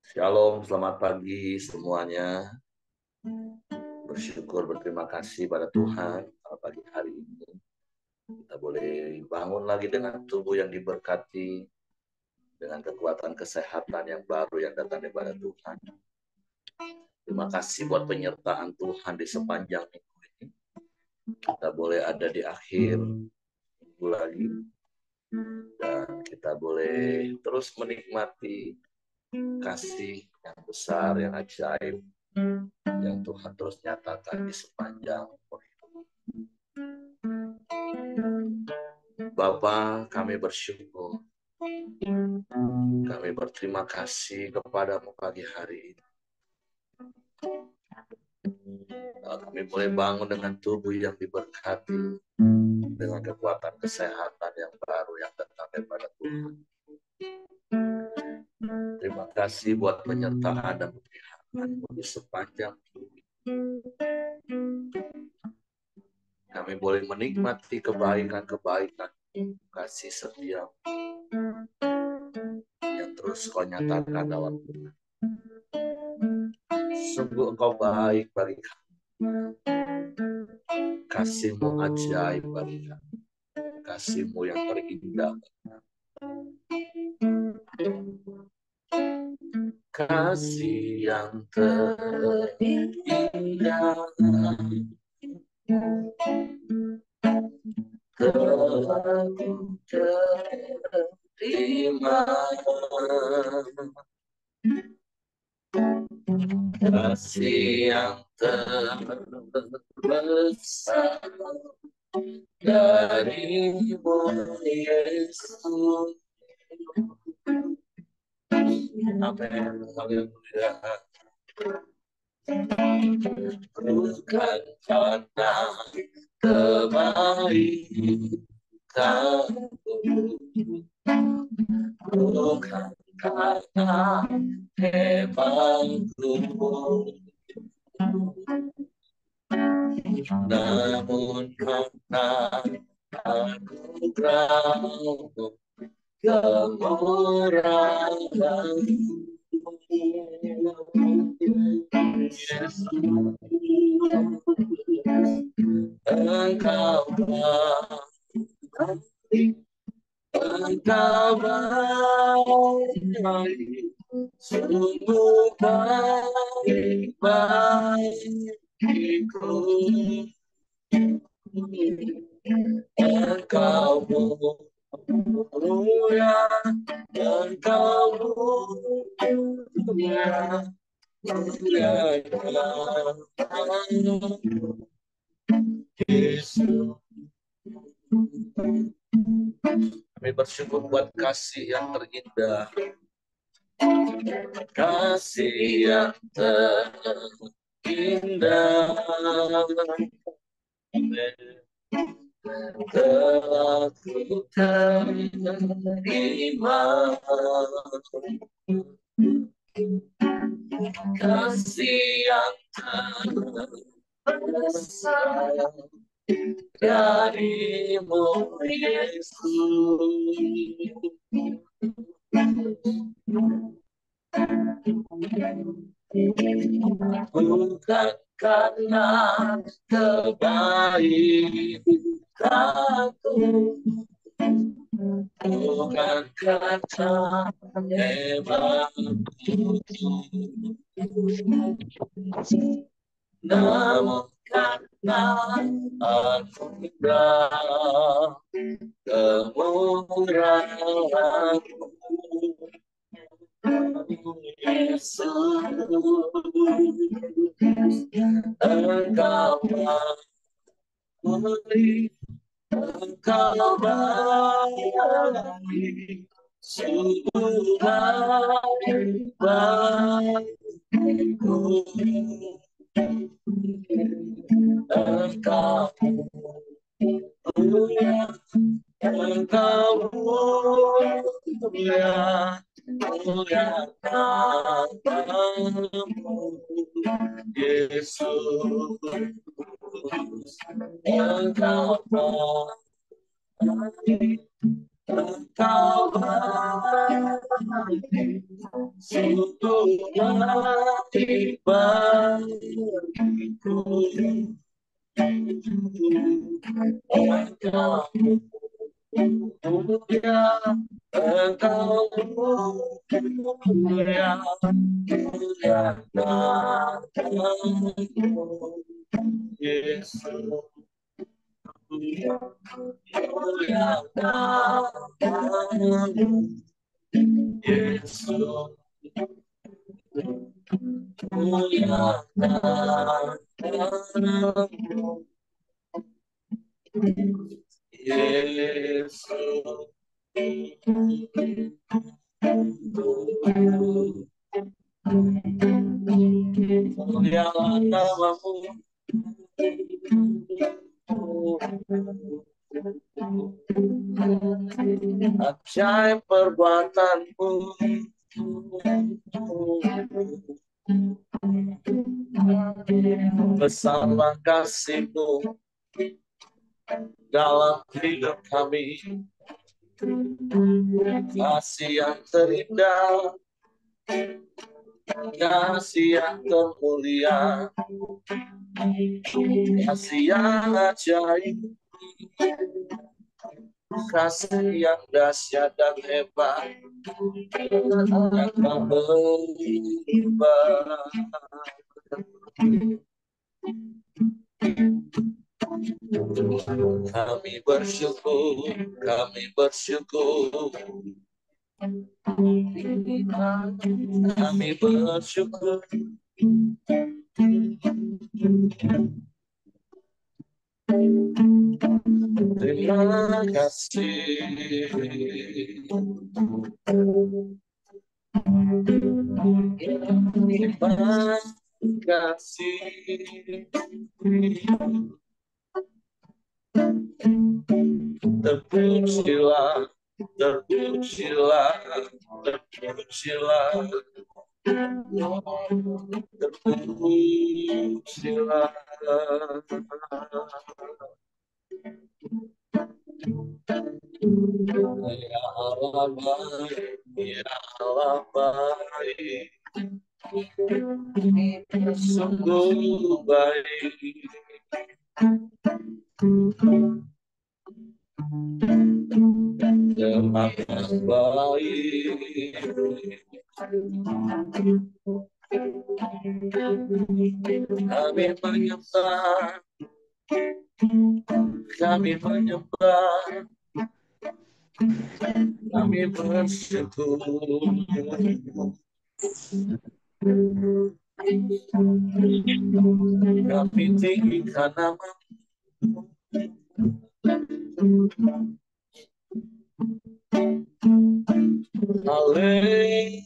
Shalom, selamat pagi semuanya. Bersyukur, berterima kasih pada Tuhan pada pagi hari ini. Kita boleh bangun lagi dengan tubuh yang diberkati, dengan kekuatan kesehatan yang baru yang datang daripada Tuhan. Terima kasih buat penyertaan Tuhan di sepanjang minggu ini. Kita boleh ada di akhir minggu lagi. Dan kita boleh terus menikmati kasih yang besar, yang ajaib, yang Tuhan terus nyatakan di sepanjang hidup. Bapa, kami bersyukur. Kami berterima kasih kepadamu pagi hari ini. Kami boleh bangun dengan tubuh yang diberkati, dengan kekuatan kesehatan yang baru yang datang daripada Tuhan. Terima kasih buat penyertaan dan pemeliharaan di sepanjang hidup. Kami boleh menikmati kebaikan-kebaikan, kasih setia yang terus kau nyatakan dalam Tuhan. Sungguh engkau baik bagi kami. Kasih-Mu ajaib bagi kami. Kasih-Mu yang terindah. Kasih yang terindah telah ku terima. Kasih yang terbesar dari-Mu, Yesus. Amin. Haleluya. Bukan karena kebaikanmu, bukan karena hebatku, namun karena anugerah-Mu, kemurahan-Mu. Yesus, Engkau baik, Engkau baik, sungguh baik bagiku. Engkau mulia, Engkau mulia, mulia Yesus. Kami bersyukur buat kasih yang terindah, kasih yang terindah telah ku terima. Kasih yang terbesar dari-Mu, Yesus. Bukan karena kebaikanku, bukan karena hebatku, namun karena anugerah kemurahan-Mu, Yesus. Engkau baik, Engkau baik, sungguh baik bagiku. Engkau mulia, Engkau mulia, mulia namamu, Yesus. Engkau baik, Engkau baik, sungguh baik bagiku. Engkau mulia, Engkau mulia, mulia namamu, Yesus. Mulia namamu, Yesus. Mulia namamu, Yesus. Mulia namamu, ajaib perbuatanmu, besarlah kasih-Mu dalam hidup kami, kasih yang terindah, kasih yang termulia, kasih yang ajaib, kasih yang dahsyat dan hebat, yang tak berimbang. Kami bersyukur, kami bersyukur, kami bersyukur. Terima kasih. Terima kasih. Terpujilah, terpujilah, terpujilah, terpujilah. Ya Allah baik, ya Allah baik, sungguh baik. Terima kasih baik. Kami menyembah, kami menyembah, kami bersyukur. Kami tinggikan nama-Mu. Haleluya,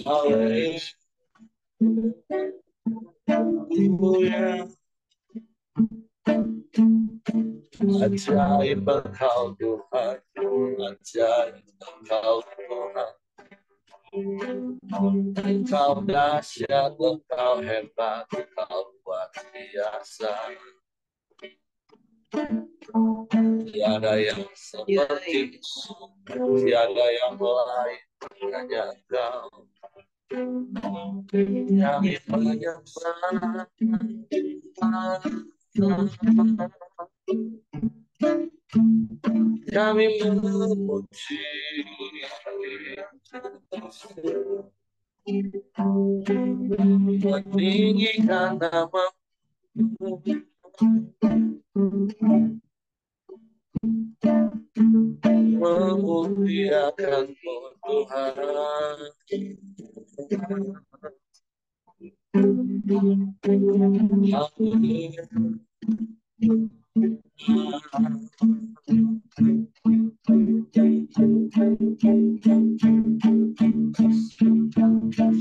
haleluya. Ajaib Engkau Tuhan, ajaib Engkau Tuhan. Engkau dahsyat, Engkau hebat, Engkau luar biasa. Tiada yang seperti-Mu, tiada yang lain, hanya Engkau. Kami menyembah, kami memuji, meninggikan nama-Mu, memuliakan-Mu Tuhan. Haleluya.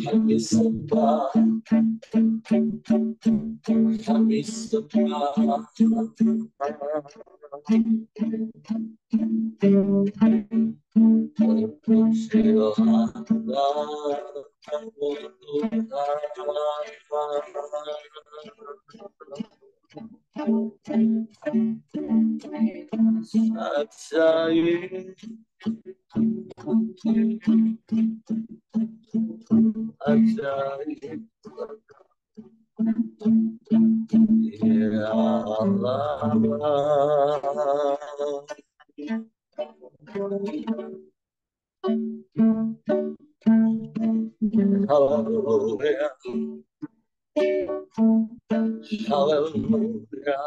Kami sembah, kami sembah. Terpujilah nama-Mu Tuhan. ajaib, ajaib, ya Allah. Haleluya, haleluya.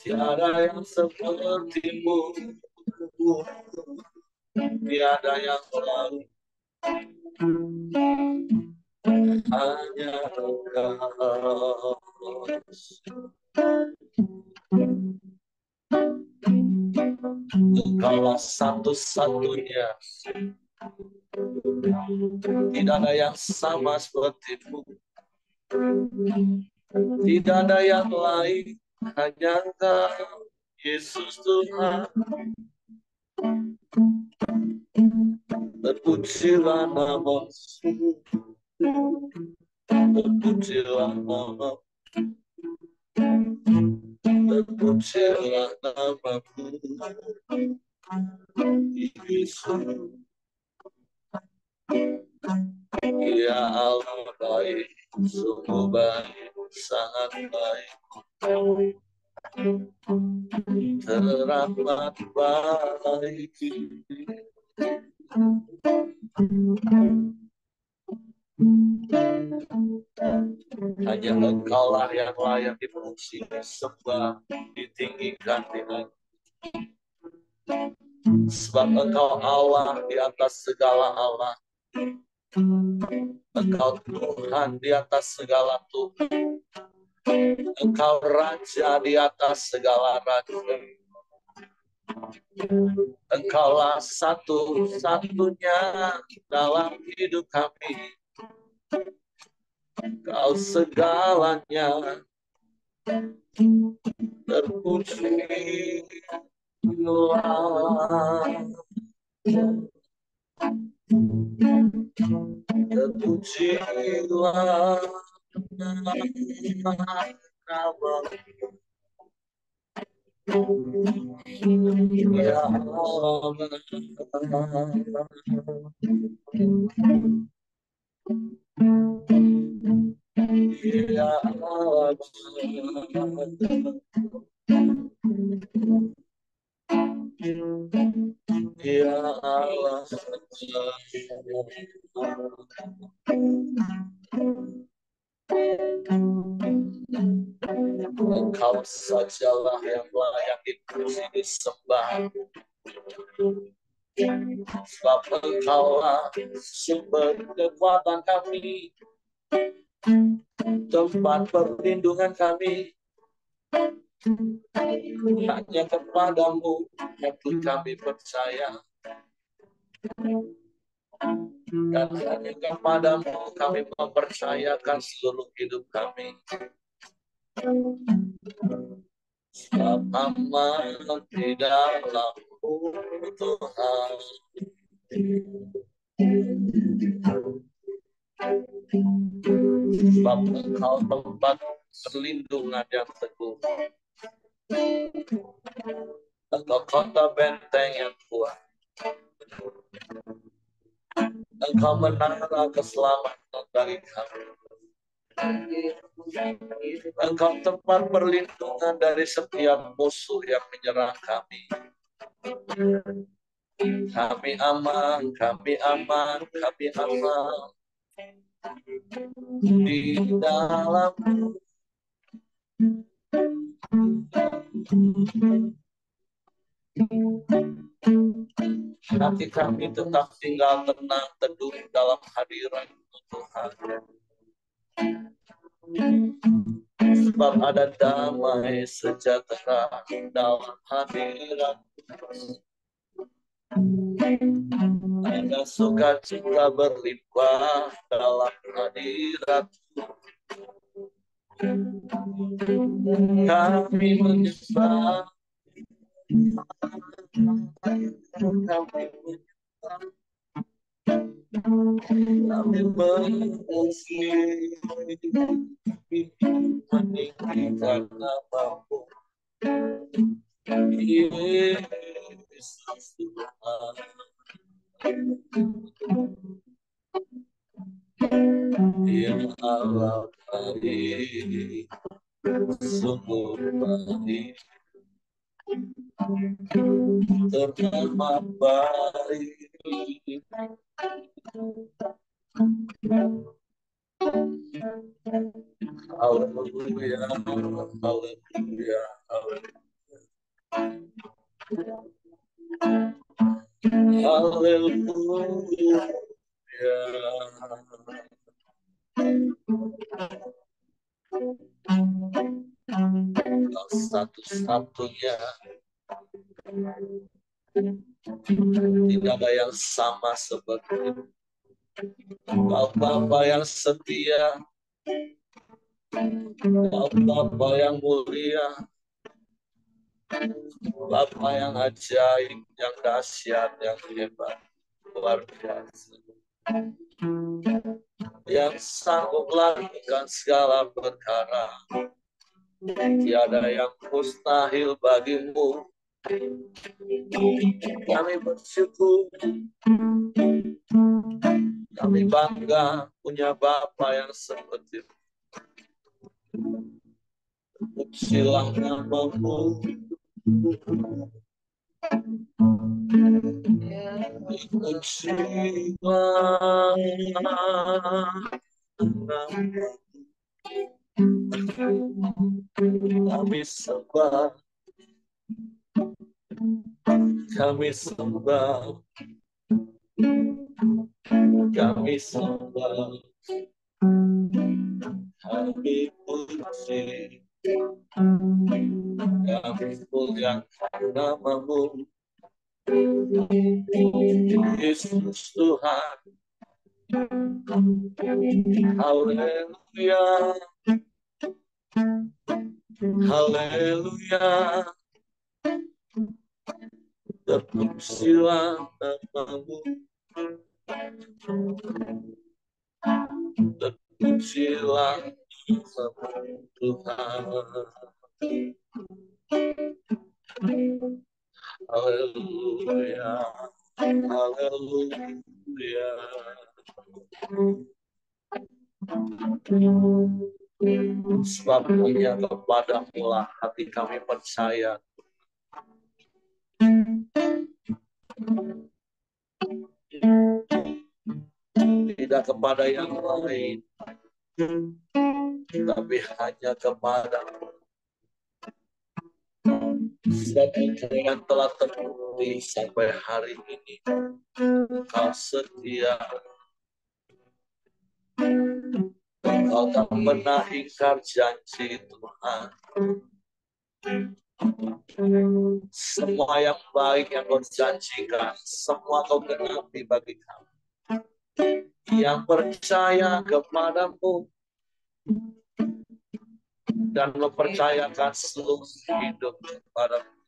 Tiada yang sepertimu, tiada yang lain, hanya Engkau. Engkaulah satu-satunya, tidak ada yang sama sepertimu, tidak ada yang lain, hanya Engkau, Yesus Tuhan. Terpujilah nama-Mu, terpujilah nama-Mu, terpujilah nama-Mu, Yesus. Ya Allah baik, sungguh baik, sangat baik, teramat baik. Hanya Engkaulah yang layak dipuji, disembah, ditinggikan Tuhan. Sebab Engkau Allah di atas segala Allah. Engkau Tuhan di atas segala Tuhan. Engkau Raja di atas segala Raja. Engkaulah satu-satunya dalam hidup kami. Engkau segalanya, terpujilah, terpujilah nama-Mu, ya Allah. Ya Allah. Ya Allah. Engkau sajalah yang layak dipuji, disembah. Sebab Engkaulah sumber kekuatan kami, tempat perlindungan kami. Hanya kepadamu hati kami percaya, dan hanya kepadamu kami mempercayakan seluruh hidup kami. Sebab aman di dalam-Mu Tuhan. Sebab Engkau tempat perlindungan yang teguh. Engkau kota benteng yang kuat. Engkau menara keselamatan bagi kami. Engkau tempat perlindungan dari setiap musuh yang menyerang kami. Kami aman, kami aman, kami aman di dalam-Mu. Hati kami tetap tinggal tenang teduh dalam hadirat-Mu Tuhan. Sebab ada damai sejahtera dalam hadirat-Mu. Ada sukacita berlimpah dalam hadirat-Mu. Kami menyembah, kami mengasihi, meninggikan namamu, Yesus Tuhan. Ya Allah baik, sungguh baik, teramat baik. Haleluya, haleluya, haleluya. Satu-satunya, tidak ada yang sama seperti Bapa yang setia, Bapa yang mulia, Bapa yang ajaib, yang dahsyat, yang hebat, luar biasa, yang sanggup melakukan segala perkara. Tiada yang mustahil bagimu. Kami bersyukur, kami bangga punya Bapa yang seperti itu. Pujilah namamu, pujilah namamu. Kami sembah, kami sembah, kami sembah, kami puji, kami muliakan namamu, Yesus Tuhan. Haleluya, haleluya, terpujilah namamu, terpujilah namamu Tuhan. Haleluya, haleluya. Sebab hanya kepadamu lah hati kami percaya. Tidak kepada yang lain, tapi hanya kepadamu. Sebab yang telah terbukti sampai hari ini, Kau setia. Kau tak pernah ingkar janji Tuhan. Semua yang baik yang Kau janjikan, semua Kau genapi bagi kami. Yang percaya kepadamu dan mempercayakan seluruh hidup kepadamu.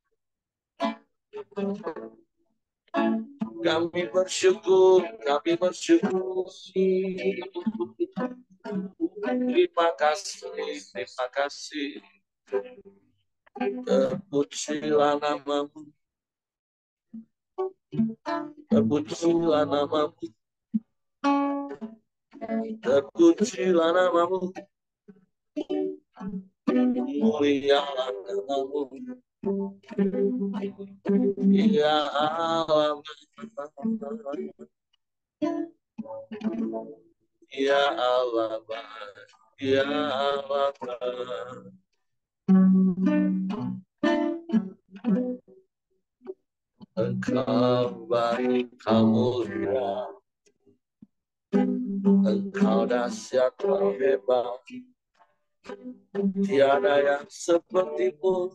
Kami bersyukur, kami bersyukur. Terima kasih, terima kasih. Terpujilah namamu, terpujilah namamu, terpujilah namamu, mulialah namamu, ya Allah, ya Allah, ya Allah. Engkau baik, Kau mulia, Engkau dahsyat, Kau hebat. Tiada yang sepertimu,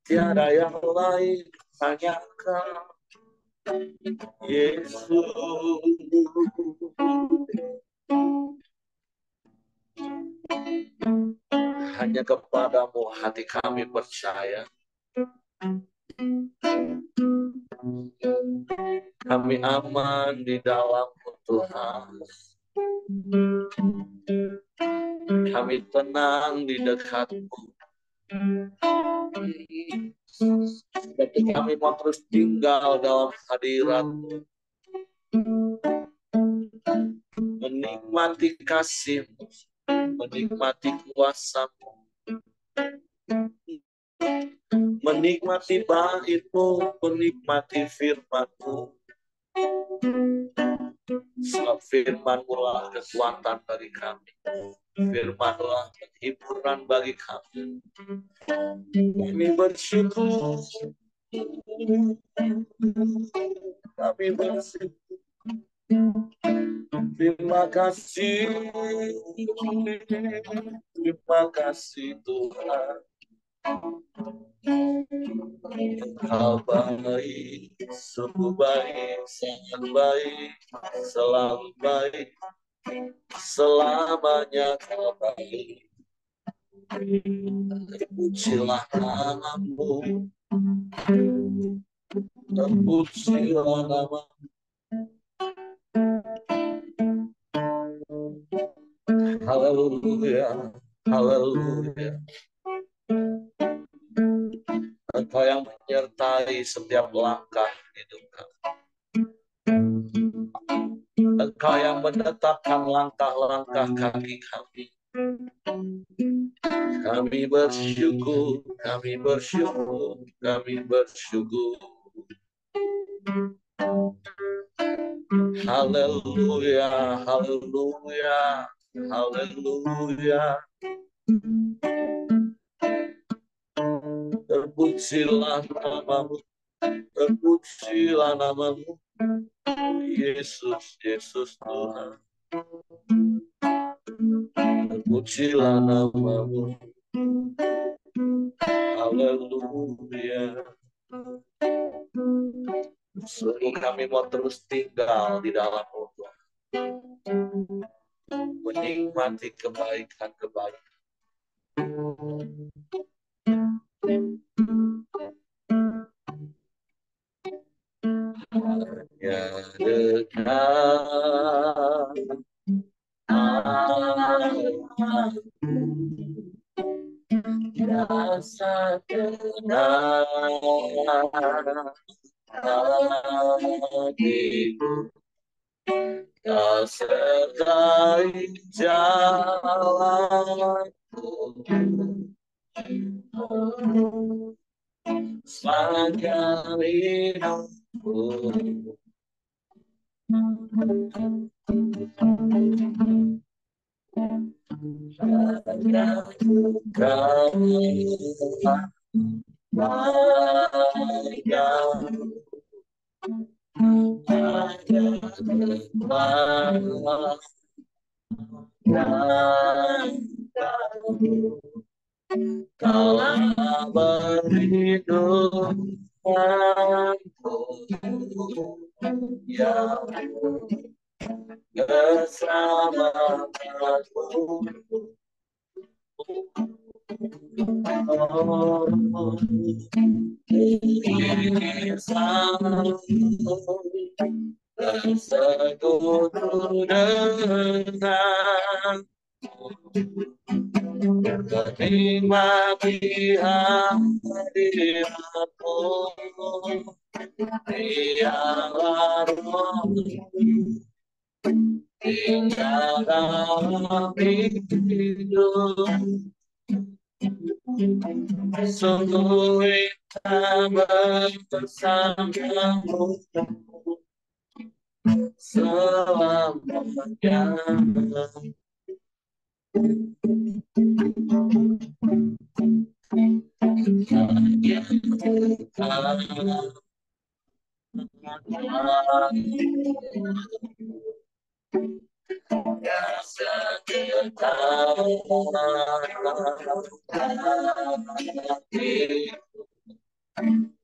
tiada yang lain, hanya Kau, Yesus. Hanya kepadamu hati kami percaya. Kami aman di dalam Tuhan. Kami tenang di dekat-Mu. Tapi kami mau terus tinggal dalam hadirat-Mu, menikmati kasih-Mu, menikmati kuasa-Mu, menikmati bait-Mu, menikmati firman-Mu. Sebab firman-Mu lah kekuatan bagi kami. Firman-Mu hiburan bagi kami. Kami bersyukur. Kami bersyukur. Terima kasih. Terima kasih Tuhan. Engkau baik, sungguh baik, sangat baik, selalu baik, selamanya Kau baik. Terpujilah nama-Mu, terpujilah nama-Mu. Haleluya, haleluya. Engkau yang menyertai setiap langkah hidup kami. Engkau yang menetapkan langkah-langkah kaki kami. Kami bersyukur, kami bersyukur, kami bersyukur. Haleluya, haleluya, haleluya. Terpujilah nama-Mu, terpujilah nama-Mu. Yesus, Yesus Tuhan. Terpujilah nama-Mu. Haleluya. Sungguh kami mau terus tinggal di dalam-Mu, Tuhan. Menikmati kebaikan-kebaikan. Hanya dekat rasa tenang hatiku, Kau sertai jalanku sepanjang hidupku. Kau berhidupku, ya keselamatanku. Bersekutu dengan menikmati hadirat-Mu, biarlah roh-Mu tinggal dalam hidup. Sungguh indah bersama-Mu selamanya.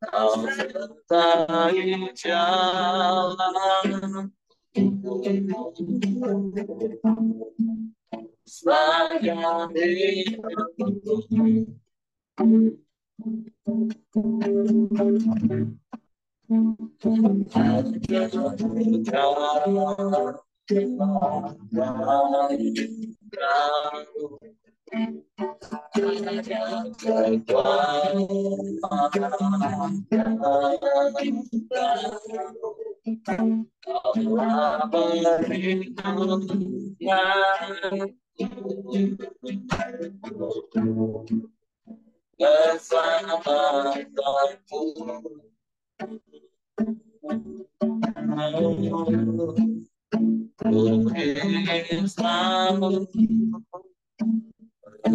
Kau sertai jalan sepanjang hidupku.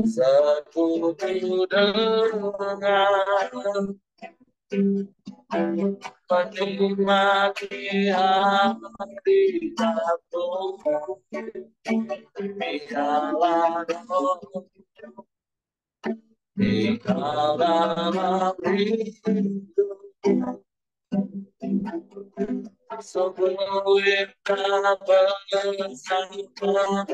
Sekutu dengan menikmati hari jatuh, biarlah di dalam rindu sebelum kita bersama,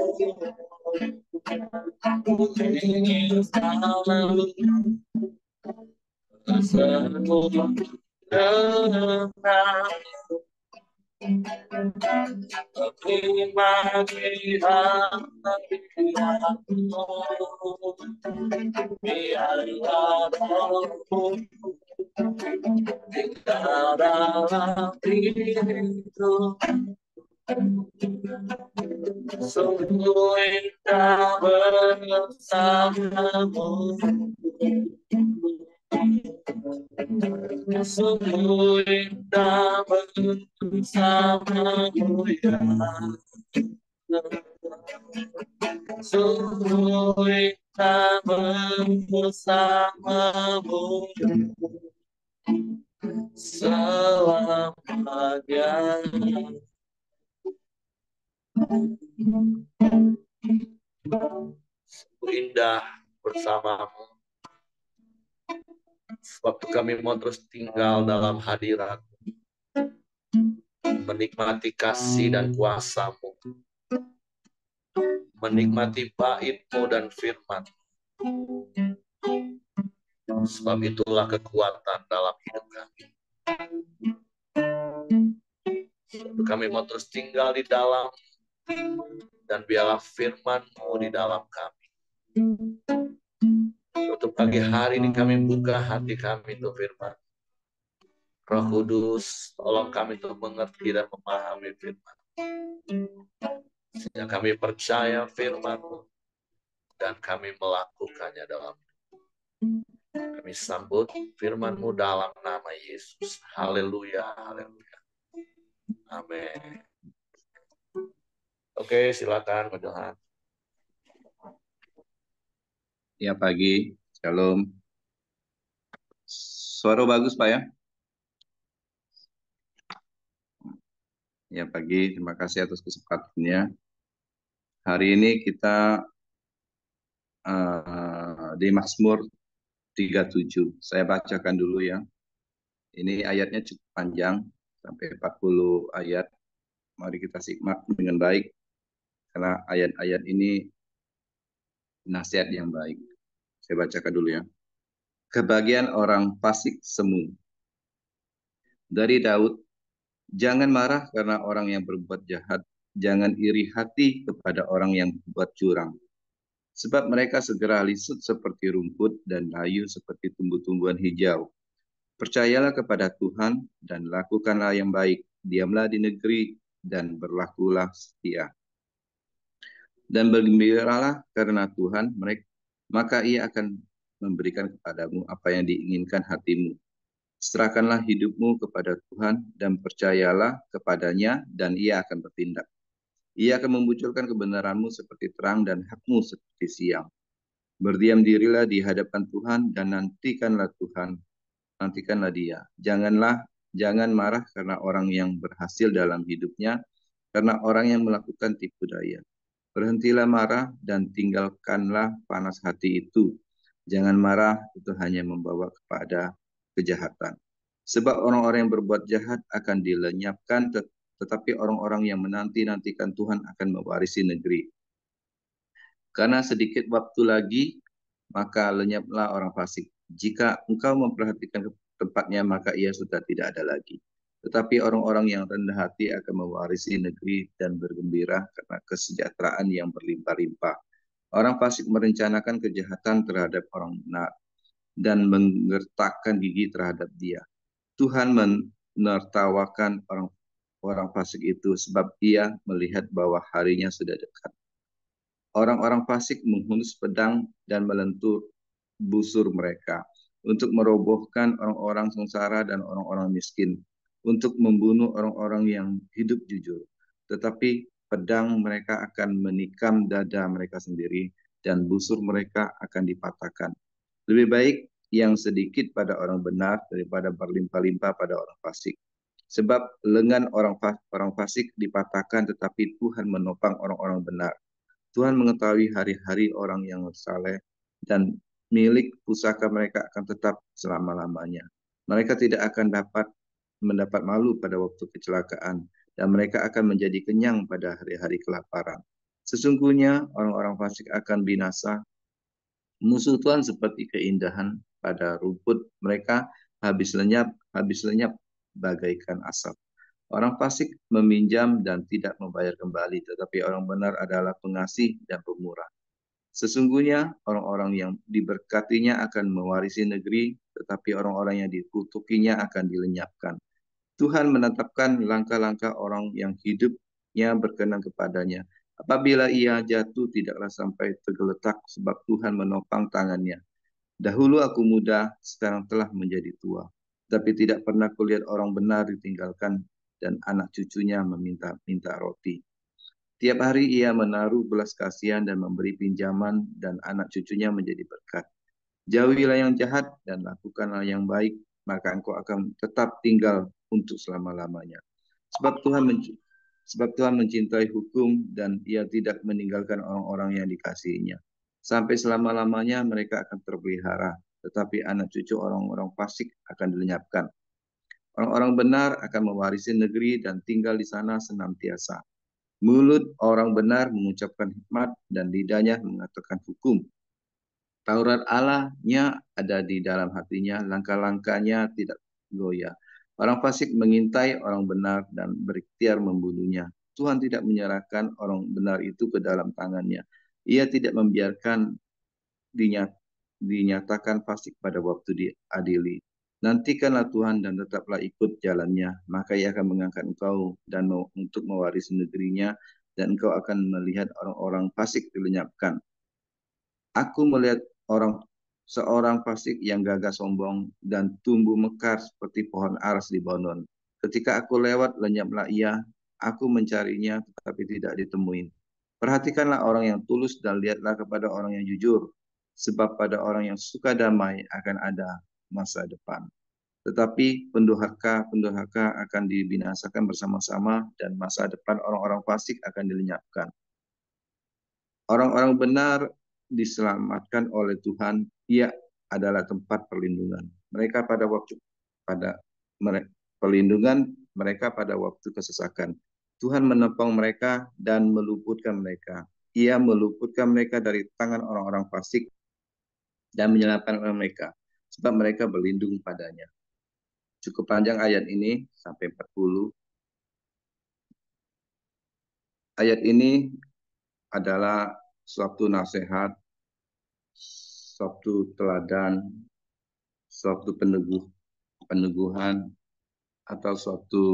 ingin selalu bersama dengan terima di hati aku, biarlah aku di dalam itu sungguh indah bersamamu, sungguh indah bersamamu ya, sungguh indah bersamamu selamanya. Indah bersamamu, waktu kami mau terus tinggal dalam hadirat, menikmati kasih dan kuasa-Mu, menikmati bait-Mu dan firman. Sebab itulah kekuatan dalam hidup kami. Kami mau terus tinggal di dalam, dan biarlah firman-Mu di dalam kami. Untuk pagi hari ini kami buka hati kami untuk firman. Roh Kudus, tolong kami untuk mengerti dan memahami firman. Sehingga kami percaya firman-Mu dan kami melakukannya dalam hidup. Kami sambut firman-Mu dalam nama Yesus. Haleluya, haleluya. Amin. Oke, silakan Pak Johan. Ya, pagi. Shalom. Suara bagus, Pak ya? Ya, pagi. Terima kasih atas kesempatannya. Hari ini kita di Mazmur 37. Saya bacakan dulu ya. Ini ayatnya cukup panjang, sampai 40 ayat. Mari kita simak dengan baik, karena ayat-ayat ini nasihat yang baik. Saya bacakan dulu ya. Kebahagiaan orang fasik semu. Dari Daud, jangan marah karena orang yang berbuat jahat. Jangan iri hati kepada orang yang berbuat curang. Sebab mereka segera lisut seperti rumput dan layu seperti tumbuh-tumbuhan hijau. Percayalah kepada Tuhan dan lakukanlah yang baik. Diamlah di negeri dan berlakulah setia. Dan bergembiralah karena Tuhan, maka Ia akan memberikan kepadamu apa yang diinginkan hatimu. Serahkanlah hidupmu kepada Tuhan dan percayalah kepadanya dan Ia akan bertindak. Ia akan memunculkan kebenaranmu seperti terang dan hakmu seperti siang. Berdiam dirilah di hadapan Tuhan dan nantikanlah Dia. Jangan marah karena orang yang berhasil dalam hidupnya, karena orang yang melakukan tipu daya. Berhentilah marah dan tinggalkanlah panas hati itu. Jangan marah, itu hanya membawa kepada kejahatan. Sebab orang-orang yang berbuat jahat akan dilenyapkan, tetapi orang-orang yang menanti-nantikan Tuhan akan mewarisi negeri. Karena sedikit waktu lagi, maka lenyaplah orang fasik. Jika engkau memperhatikan tempatnya, maka ia sudah tidak ada lagi. Tetapi orang-orang yang rendah hati akan mewarisi negeri dan bergembira karena kesejahteraan yang berlimpah-limpah. Orang fasik merencanakan kejahatan terhadap orang benar dan menggertakkan gigi terhadap dia. Tuhan menertawakan orang orang fasik itu sebab ia melihat bahwa harinya sudah dekat. Orang-orang fasik menghunus pedang dan melentur busur mereka untuk merobohkan orang-orang sengsara dan orang-orang miskin, untuk membunuh orang-orang yang hidup jujur. Tetapi pedang mereka akan menikam dada mereka sendiri dan busur mereka akan dipatahkan. Lebih baik yang sedikit pada orang benar daripada berlimpah-limpah pada orang fasik. Sebab lengan orang fasik dipatahkan, tetapi Tuhan menopang orang-orang benar. Tuhan mengetahui hari-hari orang yang saleh dan milik pusaka mereka akan tetap selama-lamanya. Mereka tidak akan mendapat malu pada waktu kecelakaan dan mereka akan menjadi kenyang pada hari-hari kelaparan. Sesungguhnya orang-orang fasik akan binasa. Musuh Tuhan seperti keindahan pada rumput, mereka habis lenyap bagaikan asap. Orang fasik meminjam dan tidak membayar kembali, tetapi orang benar adalah pengasih dan pemurah. Sesungguhnya orang-orang yang diberkatinya akan mewarisi negeri, tetapi orang-orang yang dikutukinya akan dilenyapkan. Tuhan menetapkan langkah-langkah orang yang hidupnya berkenan kepadanya. Apabila ia jatuh, tidaklah sampai tergeletak, sebab Tuhan menopang tangannya. Dahulu aku muda, sekarang telah menjadi tua. Tapi tidak pernah kulihat orang benar ditinggalkan dan anak cucunya meminta-minta roti. Tiap hari ia menaruh belas kasihan dan memberi pinjaman dan anak cucunya menjadi berkat. Jauhilah yang jahat dan lakukanlah yang baik, maka engkau akan tetap tinggal untuk selama-lamanya. Sebab Tuhan sebab Tuhan mencintai hukum dan ia tidak meninggalkan orang-orang yang dikasihinya. Sampai selama-lamanya mereka akan terpelihara, tetapi anak cucu orang-orang fasik akan dilenyapkan. Orang-orang benar akan mewarisi negeri dan tinggal di sana senantiasa. Mulut orang benar mengucapkan hikmat dan lidahnya mengatakan hukum. Taurat Allahnya ada di dalam hatinya, langkah-langkahnya tidak goyah. Orang fasik mengintai orang benar dan berikhtiar membunuhnya. Tuhan tidak menyerahkan orang benar itu ke dalam tangannya. Ia tidak membiarkan dinyatakan fasik pada waktu diadili. Nantikanlah Tuhan dan tetaplah ikut jalannya, maka ia akan mengangkat engkau dan untuk mewarisi negerinya, dan engkau akan melihat orang-orang fasik dilenyapkan. Aku melihat seorang fasik yang gagah sombong dan tumbuh mekar seperti pohon aras di Lebanon. Ketika aku lewat, lenyaplah ia. Aku mencarinya, tetapi tidak ditemuin. Perhatikanlah orang yang tulus dan lihatlah kepada orang yang jujur. Sebab pada orang yang suka damai akan ada masa depan. Tetapi pendurhaka akan dibinasakan bersama-sama dan masa depan orang-orang fasik akan dilenyapkan. Orang-orang benar diselamatkan oleh Tuhan, ia adalah tempat perlindungan. Mereka pada waktu perlindungan mereka pada waktu kesesakan. Tuhan menopang mereka dan meluputkan mereka. Ia meluputkan mereka dari tangan orang-orang fasik dan menyelamatkan mereka, sebab mereka berlindung padanya. Cukup panjang ayat ini sampai 40. Ayat ini adalah suatu nasihat, suatu teladan, suatu peneguhan, atau suatu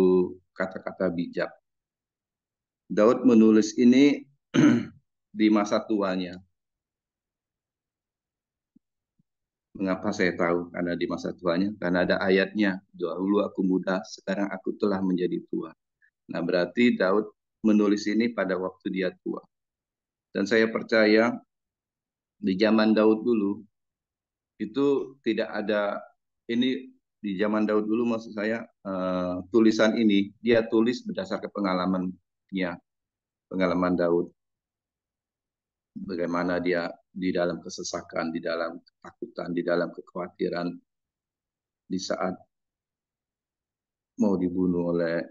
kata-kata bijak. Daud menulis ini di masa tuanya. Mengapa saya tahu? Karena di masa tuanya, karena ada ayatnya. Dahulu aku muda, sekarang aku telah menjadi tua. Nah, berarti Daud menulis ini pada waktu dia tua. Dan saya percaya di zaman Daud dulu, itu tidak ada, ini di zaman Daud dulu maksud saya, tulisan ini, dia tulis berdasarkan pengalaman Daud. Bagaimana dia di dalam kesesakan, di dalam ketakutan, di dalam kekhawatiran, di saat mau dibunuh oleh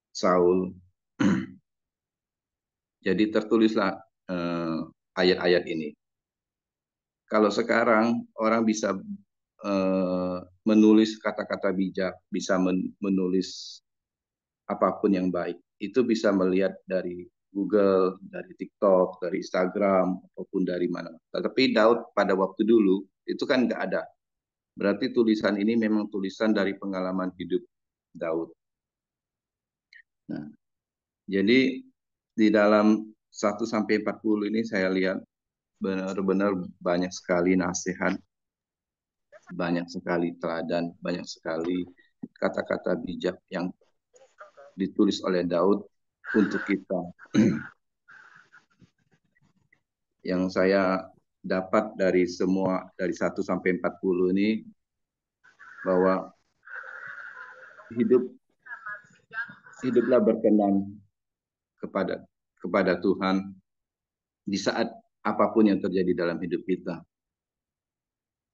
Saul. Jadi tertulislah ayat-ayat ini. Kalau sekarang orang bisa menulis kata-kata bijak, bisa menulis apapun yang baik, itu bisa melihat dari Google, dari TikTok, dari Instagram, ataupun dari mana. Tetapi Daud pada waktu dulu itu kan nggak ada. Berarti tulisan ini memang tulisan dari pengalaman hidup Daud. Nah, jadi di dalam 1 sampai 40 ini saya lihat benar-benar banyak sekali nasihat, banyak sekali teladan, banyak sekali kata-kata bijak yang ditulis oleh Daud untuk kita. Yang saya dapat dari 1 sampai 40 ini, bahwa hiduplah berkenan kepada kepada Tuhan di saat apapun yang terjadi dalam hidup kita,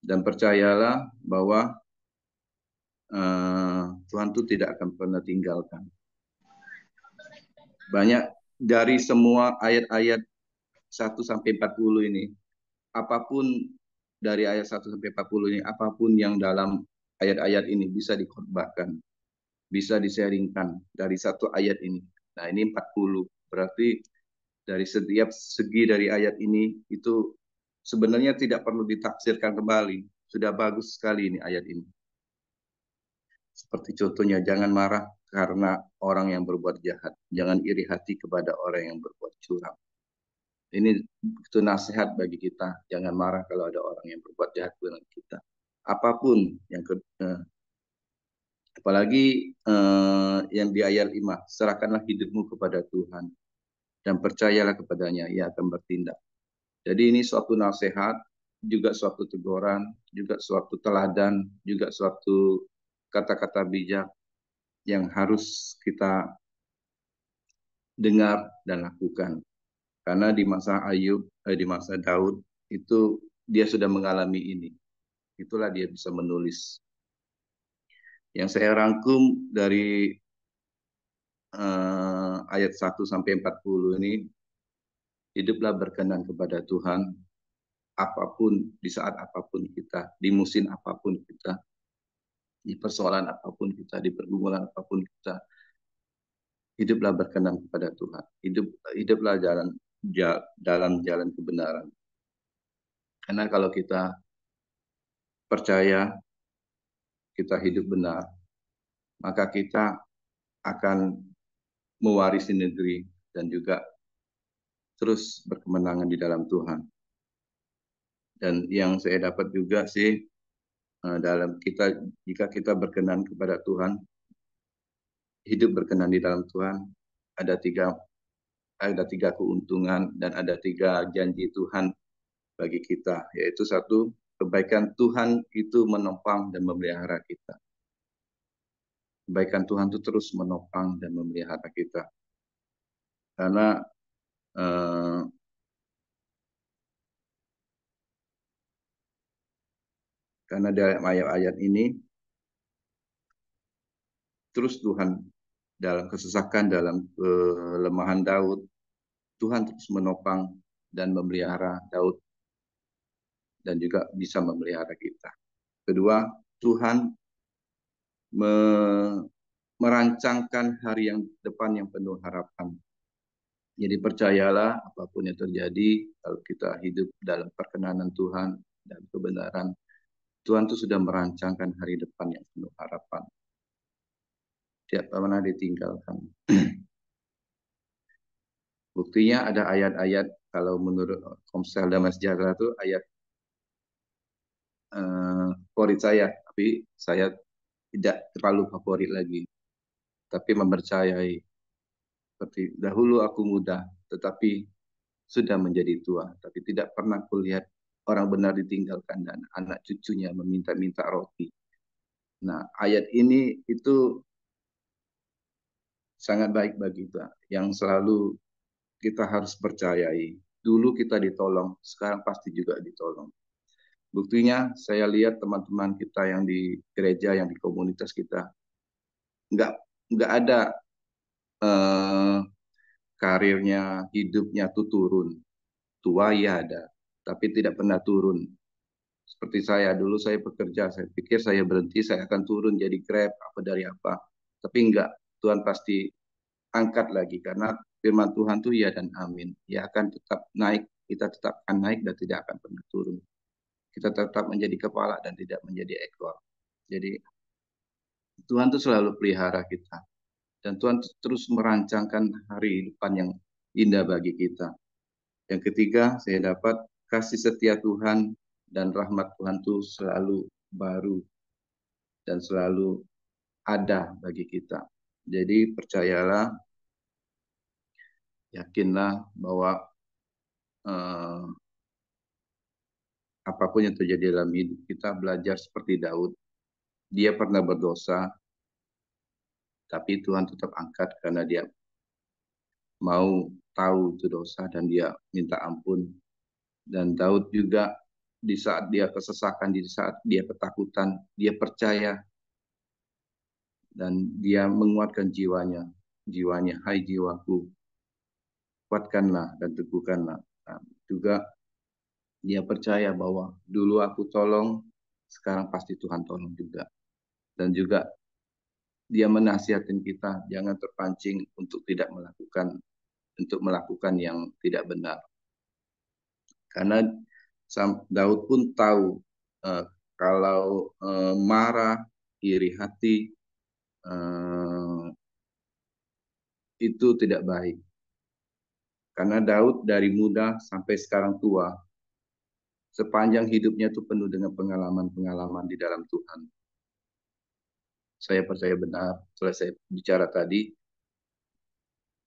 dan percayalah bahwa Tuhan itu tidak akan pernah tinggalkan. Banyak dari semua ayat-ayat 1 sampai 40 ini, apapun dari ayat 1 sampai 40 ini, apapun yang dalam ayat-ayat ini bisa dikhotbahkan, bisa disaringkan dari satu ayat ini. Nah, ini 40. Berarti dari setiap segi dari ayat ini itu sebenarnya tidak perlu ditafsirkan kembali. Sudah bagus sekali ini ayat ini. Seperti contohnya, jangan marah karena orang yang berbuat jahat. Jangan iri hati kepada orang yang berbuat curang. Ini itu nasihat bagi kita. Jangan marah kalau ada orang yang berbuat jahat dengan kita. Apapun yang apalagi yang di ayat 5, serahkanlah hidupmu kepada Tuhan dan percayalah kepadanya, ia akan bertindak. Jadi ini suatu nasihat, juga suatu teguran, juga suatu teladan, juga suatu kata-kata bijak yang harus kita dengar dan lakukan. Karena di masa di masa Daud itu dia sudah mengalami ini. Itulah dia bisa menulis. Yang saya rangkum dari ayat 1 sampai 40 ini, hiduplah berkenan kepada Tuhan apapun, di saat apapun kita, di musim apapun kita, di persoalan apapun kita, di pergumulan apapun kita, hiduplah berkenan kepada Tuhan. Hiduplah dalam jalan kebenaran. Karena kalau kita percaya, kita hidup benar, maka kita akan mewarisi negeri dan juga terus berkemenangan di dalam Tuhan. Dan yang saya dapat juga sih, dalam kita, jika kita berkenan kepada Tuhan, hidup berkenan di dalam Tuhan, ada tiga keuntungan dan ada 3 janji Tuhan bagi kita, yaitu satu, kebaikan Tuhan itu menopang dan memelihara kita. Kebaikan Tuhan itu terus menopang dan memelihara kita. Karena dalam ayat-ayat ini, terus Tuhan dalam kesesakan, dalam kelemahan Daud, Tuhan terus menopang dan memelihara Daud dan juga bisa memelihara kita. Kedua, Tuhan merancangkan hari yang depan yang penuh harapan. Jadi percayalah apapun yang terjadi, kalau kita hidup dalam perkenanan Tuhan dan kebenaran, Tuhan itu sudah merancangkan hari depan yang penuh harapan. Tidak pernah ditinggalkan. Buktinya ada ayat-ayat, kalau menurut Komsel Damai Sejahtera itu ayat favorit saya, tapi saya tidak terlalu favorit lagi. Tapi mempercayai, seperti dahulu aku muda, tetapi sudah menjadi tua, tapi tidak pernah kulihat orang benar ditinggalkan dan anak cucunya meminta-minta roti. Nah, ayat ini itu sangat baik bagi kita, yang selalu kita harus percayai. Dulu kita ditolong, sekarang pasti juga ditolong. Buktinya saya lihat teman-teman kita yang di gereja, yang di komunitas kita, nggak ada karirnya, hidupnya tuh turun. Tua ya ada, tapi tidak pernah turun. Seperti saya, dulu saya bekerja, saya pikir saya berhenti, saya akan turun jadi Grab, apa dari apa. Tapi enggak, Tuhan pasti angkat lagi, karena firman Tuhan tuh ya dan amin. Dia akan tetap naik, kita tetap akan naik dan tidak akan pernah turun. Kita tetap menjadi kepala dan tidak menjadi ekor. Jadi Tuhan tuh selalu pelihara kita. Dan Tuhan terus merancangkan hari depan yang indah bagi kita. Yang ketiga, saya dapat kasih setia Tuhan dan rahmat Tuhan itu selalu baru dan selalu ada bagi kita. Jadi percayalah, yakinlah bahwa eh, apapun yang terjadi dalam hidup kita, belajar seperti Daud. Dia pernah berdosa, tapi Tuhan tetap angkat karena dia mau tahu itu dosa dan dia minta ampun. Dan Daud juga di saat dia kesesakan, di saat dia ketakutan, dia percaya dan dia menguatkan jiwanya. Jiwanya, hai jiwaku, kuatkanlah dan teguhkanlah. Nah, juga dia percaya bahwa dulu aku tolong, sekarang pasti Tuhan tolong juga. Dan juga dia menasihatin kita jangan terpancing untuk melakukan yang tidak benar. Karena Daud pun tahu kalau marah, iri hati itu tidak baik. Karena Daud dari muda sampai sekarang tua, sepanjang hidupnya itu penuh dengan pengalaman-pengalaman di dalam Tuhan. Saya percaya benar, setelah saya bicara tadi,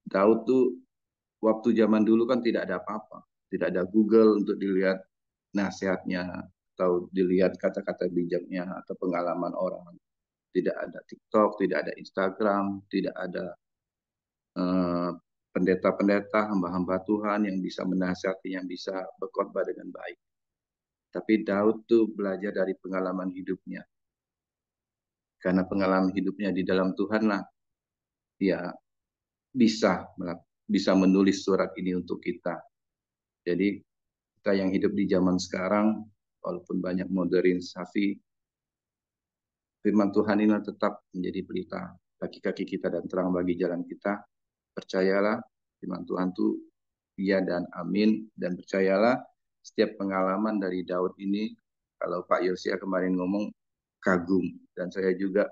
Daud tuh waktu zaman dulu kan tidak ada apa-apa. Tidak ada Google untuk dilihat nasihatnya, atau dilihat kata-kata bijaknya, atau pengalaman orang. Tidak ada TikTok, tidak ada Instagram, tidak ada pendeta-pendeta, hamba-hamba Tuhan yang bisa menasihati, yang bisa berkhotbah dengan baik. Tapi Daud tuh belajar dari pengalaman hidupnya. Karena pengalaman hidupnya di dalam Tuhan lah, dia bisa menulis surat ini untuk kita. Jadi kita yang hidup di zaman sekarang, walaupun banyak modernisasi, firman Tuhan ini tetap menjadi pelita kaki-kaki kita dan terang bagi jalan kita. Percayalah, firman Tuhan itu iya dan amin. Dan percayalah, setiap pengalaman dari Daud ini, kalau Pak Yosia kemarin ngomong, kagum. Dan saya juga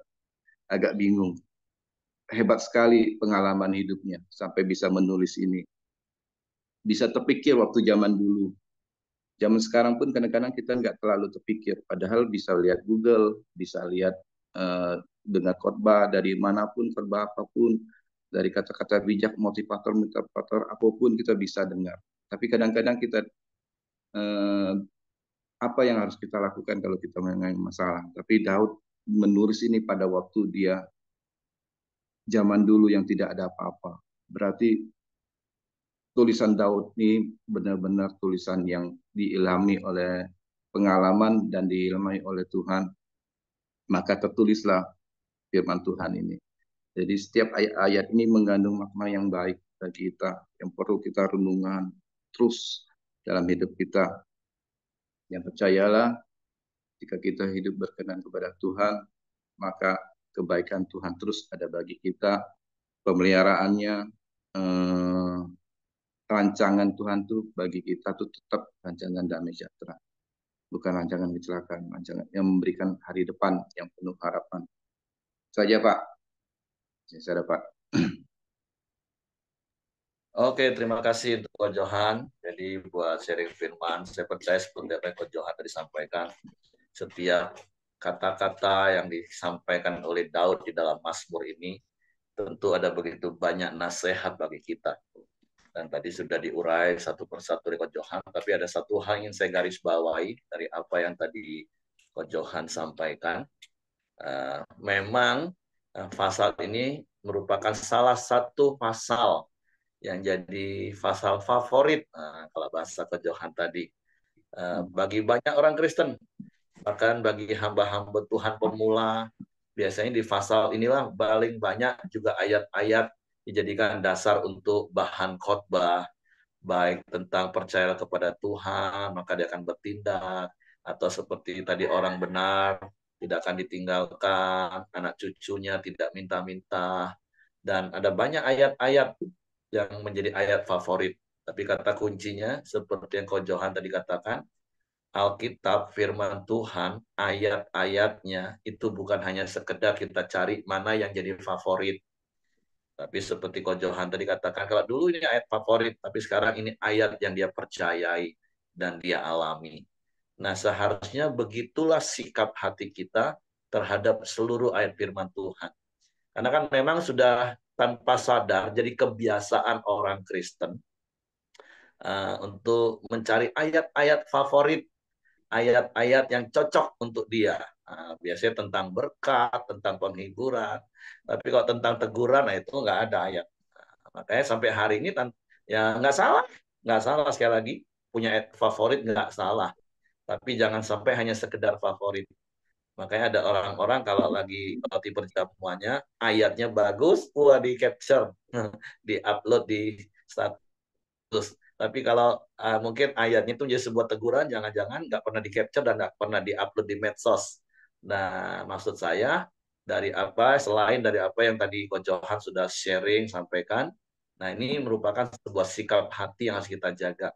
agak bingung. Hebat sekali pengalaman hidupnya, sampai bisa menulis ini. Bisa terpikir waktu zaman dulu. Zaman sekarang pun kadang-kadang kita nggak terlalu terpikir. Padahal bisa lihat Google, bisa lihat dengar khotbah dari manapun, khotbah apapun, dari kata-kata bijak, motivator apapun kita bisa dengar. Tapi kadang-kadang kita apa yang harus kita lakukan kalau kita mengalami masalah. Tapi Daud menulis ini pada waktu dia zaman dulu yang tidak ada apa-apa. Berarti tulisan Daud ini benar-benar tulisan yang diilhami oleh pengalaman dan diilhami oleh Tuhan. Maka tertulislah firman Tuhan ini. Jadi setiap ayat-ayat ini mengandung makna yang baik bagi kita, yang perlu kita renungan terus dalam hidup kita. Yang percayalah, jika kita hidup berkenan kepada Tuhan, maka kebaikan Tuhan terus ada bagi kita. Pemeliharaannya, rancangan Tuhan tuh bagi kita tuh tetap rancangan damai sejahtera. Bukan rancangan kecelakaan, rancangan yang memberikan hari depan yang penuh harapan. Saja Pak, saya dapat. Oke, terima kasih untuk Ko Johan. Jadi buat sharing firman, saya percaya seperti apa yang Ko Johan tadi sampaikan, setiap kata-kata yang disampaikan oleh Daud di dalam Mazmur ini tentu ada begitu banyak nasihat bagi kita. Dan tadi sudah diurai satu persatu dari Ko Johan, tapi ada satu hal yang saya garis bawahi dari apa yang tadi Ko Johan sampaikan. Memang pasal ini merupakan salah satu pasal yang jadi pasal favorit kalau bahasa Ko Johan tadi bagi banyak orang Kristen, bahkan bagi hamba-hamba Tuhan pemula. Biasanya di pasal inilah paling banyak juga ayat-ayat dijadikan dasar untuk bahan khotbah, baik tentang percaya kepada Tuhan, maka dia akan bertindak, atau seperti tadi orang benar, tidak akan ditinggalkan, anak cucunya tidak minta-minta, dan ada banyak ayat-ayat yang menjadi ayat favorit. Tapi kata kuncinya, seperti yang Ko Johan tadi katakan, Alkitab, firman Tuhan, ayat-ayatnya itu bukan hanya sekedar kita cari mana yang jadi favorit. Tapi seperti Ko Johan tadi katakan, kalau dulu ini ayat favorit, tapi sekarang ini ayat yang dia percayai dan dia alami. Nah, seharusnya begitulah sikap hati kita terhadap seluruh ayat firman Tuhan. Karena kan memang sudah tanpa sadar jadi kebiasaan orang Kristen untuk mencari ayat-ayat favorit, ayat-ayat yang cocok untuk dia. Biasanya tentang berkat, tentang penghiburan. Tapi kalau tentang teguran, nah itu nggak ada ayat. Makanya sampai hari ini ya nggak salah sekali lagi punya ayat favorit nggak salah. Tapi jangan sampai hanya sekedar favorit. Makanya ada orang-orang kalau lagi roti perjamuannya, ayatnya bagus, wah di capture, di upload di status. Tapi kalau mungkin ayatnya itu jadi sebuah teguran, jangan-jangan nggak pernah di capture dan nggak pernah di upload di medsos. Nah, maksud saya dari apa selain dari apa yang tadi Ko Johan sudah sharing sampaikan, nah ini merupakan sebuah sikap hati yang harus kita jaga.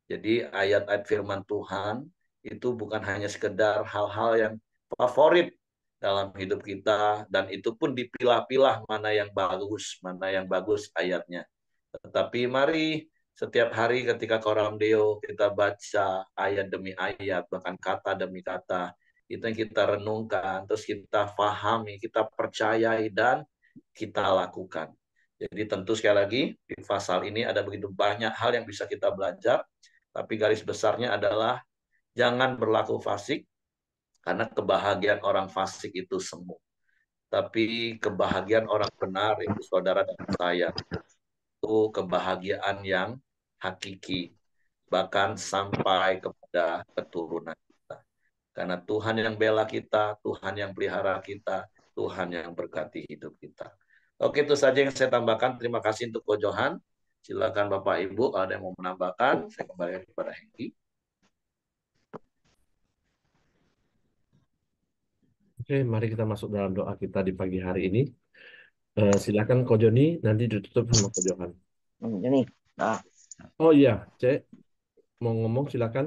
Jadi ayat-ayat firman Tuhan itu bukan hanya sekedar hal-hal yang favorit dalam hidup kita dan itu pun dipilah-pilah mana yang bagus ayatnya. Tetapi mari setiap hari ketika koram deo kita baca ayat demi ayat bahkan kata demi kata itu yang kita renungkan terus kita pahami, kita percayai dan kita lakukan. Jadi tentu sekali lagi di pasal ini ada begitu banyak hal yang bisa kita belajar tapi garis besarnya adalah jangan berlaku fasik, karena kebahagiaan orang fasik itu semu. Tapi kebahagiaan orang benar, itu saudara dan saya, itu kebahagiaan yang hakiki. Bahkan sampai kepada keturunan kita. Karena Tuhan yang bela kita, Tuhan yang pelihara kita, Tuhan yang berkati hidup kita. Oke, itu saja yang saya tambahkan. Terima kasih untuk Ko Johan. Silakan Bapak Ibu, kalau ada yang mau menambahkan, saya kembali kepada Hengki. Oke, mari kita masuk dalam doa kita di pagi hari ini. Silakan Ko Joni, nanti ditutup sama Ko Johan. Ini, nah, Oh iya, Cek, mau ngomong silakan.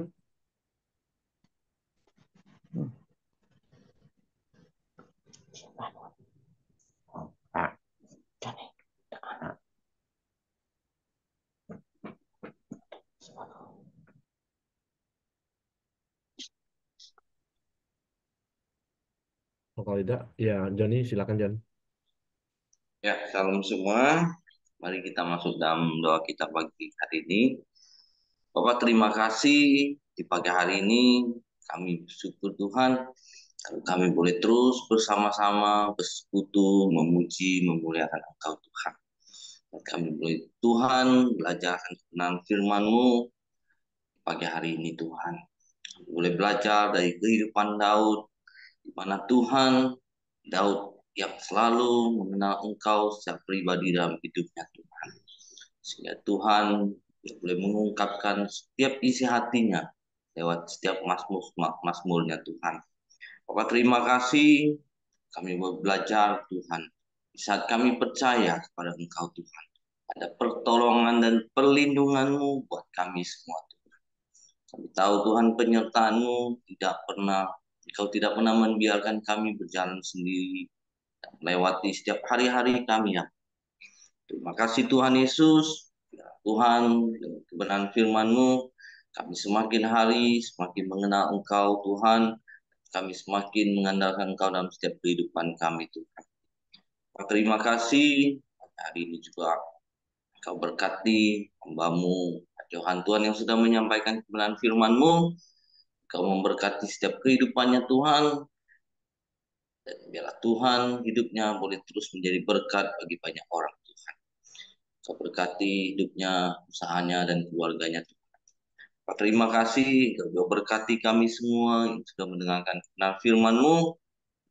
nah, Johnny. Oh, kalau tidak, ya Joni silakan Jon. Ya, salam semua. Mari kita masuk dalam doa kita pagi hari ini. Bapak, terima kasih di pagi hari ini. Kami bersyukur Tuhan, kalau kami boleh terus bersama-sama bersekutu, memuji, memuliakan Engkau Tuhan. Dan kami boleh Tuhan belajar tentang firman-Mu pagi hari ini Tuhan. Kami boleh belajar dari kehidupan Daud, di mana Daud yang selalu mengenal Engkau secara pribadi dalam hidupnya Tuhan. Sehingga Tuhan boleh mengungkapkan setiap isi hatinya lewat setiap mazmurnya Tuhan. Bapak, terima kasih kami boleh belajar Tuhan. Di saat kami percaya kepada Engkau Tuhan, ada pertolongan dan perlindungan-Mu buat kami semua Tuhan. Kami tahu Tuhan penyertaan-Mu Engkau tidak pernah membiarkan kami berjalan sendiri dan melewati setiap hari-hari kami yang. Terima kasih Tuhan Yesus. Ya, Tuhan, dengan kebenaran firman-Mu, kami semakin hari semakin mengenal Engkau Tuhan. Kami semakin mengandalkan Engkau dalam setiap kehidupan kami Tuhan. Terima kasih. Hari ini juga Engkau berkati hamba-Mu Johan Tuhan yang sudah menyampaikan kebenaran firman-Mu. Engkau memberkati setiap kehidupannya Tuhan. Dan biarlah Tuhan hidupnya boleh terus menjadi berkat bagi banyak orang Tuhan. Engkau berkati hidupnya, usahanya, dan keluarganya Tuhan. Terima kasih, Engkau berkati kami semua yang sudah mendengarkan kebenaran firman-Mu.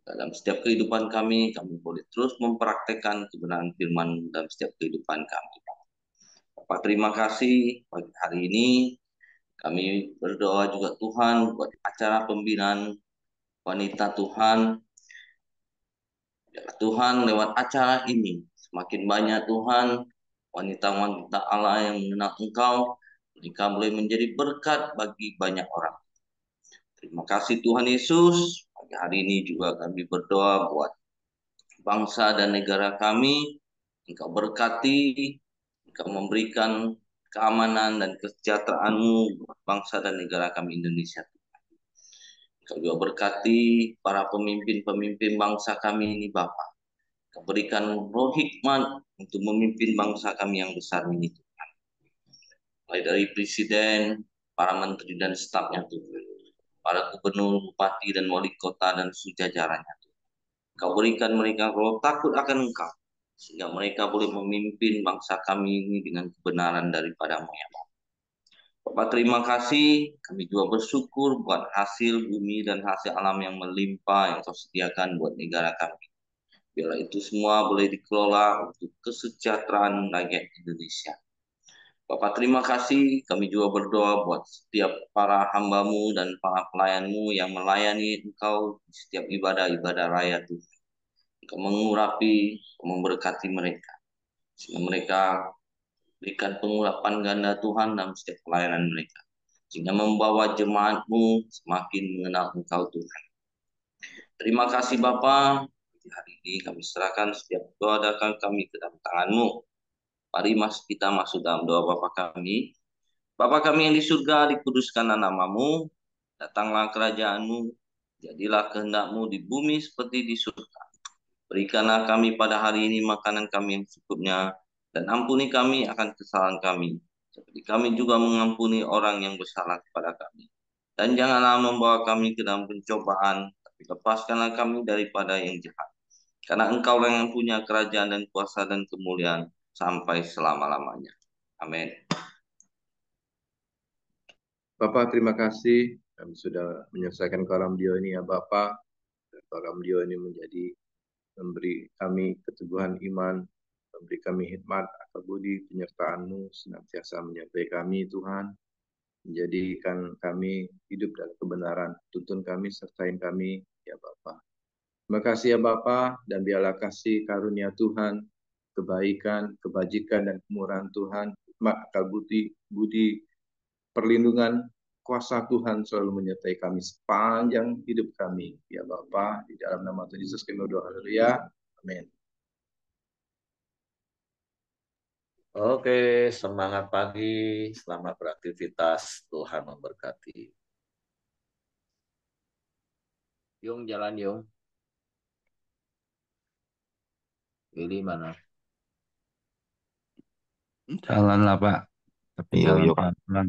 Dalam setiap kehidupan kami boleh terus mempraktekkan kebenaran firman dalam setiap kehidupan kami. Bapak, terima kasih pagi hari ini. Kami berdoa juga Tuhan buat acara pembinaan wanita Tuhan. Ya Tuhan, lewat acara ini semakin banyak Tuhan wanita-wanita Allah yang mengenal Engkau, mereka boleh menjadi berkat bagi banyak orang. Terima kasih Tuhan Yesus. Pagi hari ini juga kami berdoa buat bangsa dan negara kami. Engkau berkati, Engkau memberikan keamanan dan kesejahteraan-Mu buat bangsa dan negara kami Indonesia. Engkau juga berkati para pemimpin-pemimpin bangsa kami ini Bapa. Engkau berikan roh hikmat untuk memimpin bangsa kami yang besar ini Tuhan. Mulai dari presiden, para menteri dan stafnya Tuhan. Para gubernur, bupati, dan wali kota dan sejajarannya. Kau berikan mereka roh takut akan Engkau, sehingga mereka boleh memimpin bangsa kami ini dengan kebenaran daripada-Mu ya Bapa. Bapak terima kasih, kami juga bersyukur buat hasil bumi dan hasil alam yang melimpah yang Kau sediakan buat negara kami. Biarlah itu semua boleh dikelola untuk kesejahteraan rakyat Indonesia. Bapak terima kasih, kami juga berdoa buat setiap para hamba-Mu dan para pelayan-Mu yang melayani Engkau di setiap ibadah-ibadah raya Tuhan. Engkau mengurapi, memberkati mereka. Sehingga mereka berikan pengurapan ganda Tuhan dalam setiap pelayanan mereka. Sehingga membawa jemaat-Mu semakin mengenal Engkau Tuhan. Terima kasih Bapa. Hari ini kami serahkan setiap doa dan kami ke dalam tangan-Mu. Mari kita masuk dalam doa Bapa kami. Bapa kami yang di surga, dikuduskanlah nama-Mu, datanglah kerajaan-Mu, jadilah kehendak-Mu di bumi seperti di surga. Berikanlah kami pada hari ini makanan kami yang secukupnya, dan ampuni kami akan kesalahan kami, seperti kami juga mengampuni orang yang bersalah kepada kami. Dan janganlah membawa kami ke dalam pencobaan, tapi lepaskanlah kami daripada yang jahat. Karena Engkaulah yang punya kerajaan dan kuasa dan kemuliaan sampai selama-lamanya. Amin. Bapak terima kasih kami sudah menyelesaikan kolam Dio ini ya Bapak. Kolam Dio ini memberi kami keteguhan iman, memberi kami hikmat, akal budi, penyertaan-Mu senantiasa menyertai kami Tuhan. Menjadikan kami hidup dalam kebenaran, tuntun kami, sertain kami ya Bapak. Terima kasih ya Bapak, dan biarlah kasih karunia Tuhan, kebaikan, kebajikan, dan kemurahan Tuhan, hikmat, akal budi, perlindungan, kuasa Tuhan selalu menyertai kami sepanjang hidup kami. Ya Bapa, di dalam nama Tuhan Yesus kami berdoa. Haleluya. Amin. Oke, semangat pagi, selamat beraktivitas, Tuhan memberkati. Yung jalan yung. Pilih mana? Jalan lah Pak, tapi Yuk, jalan yuk. pelan-pelan.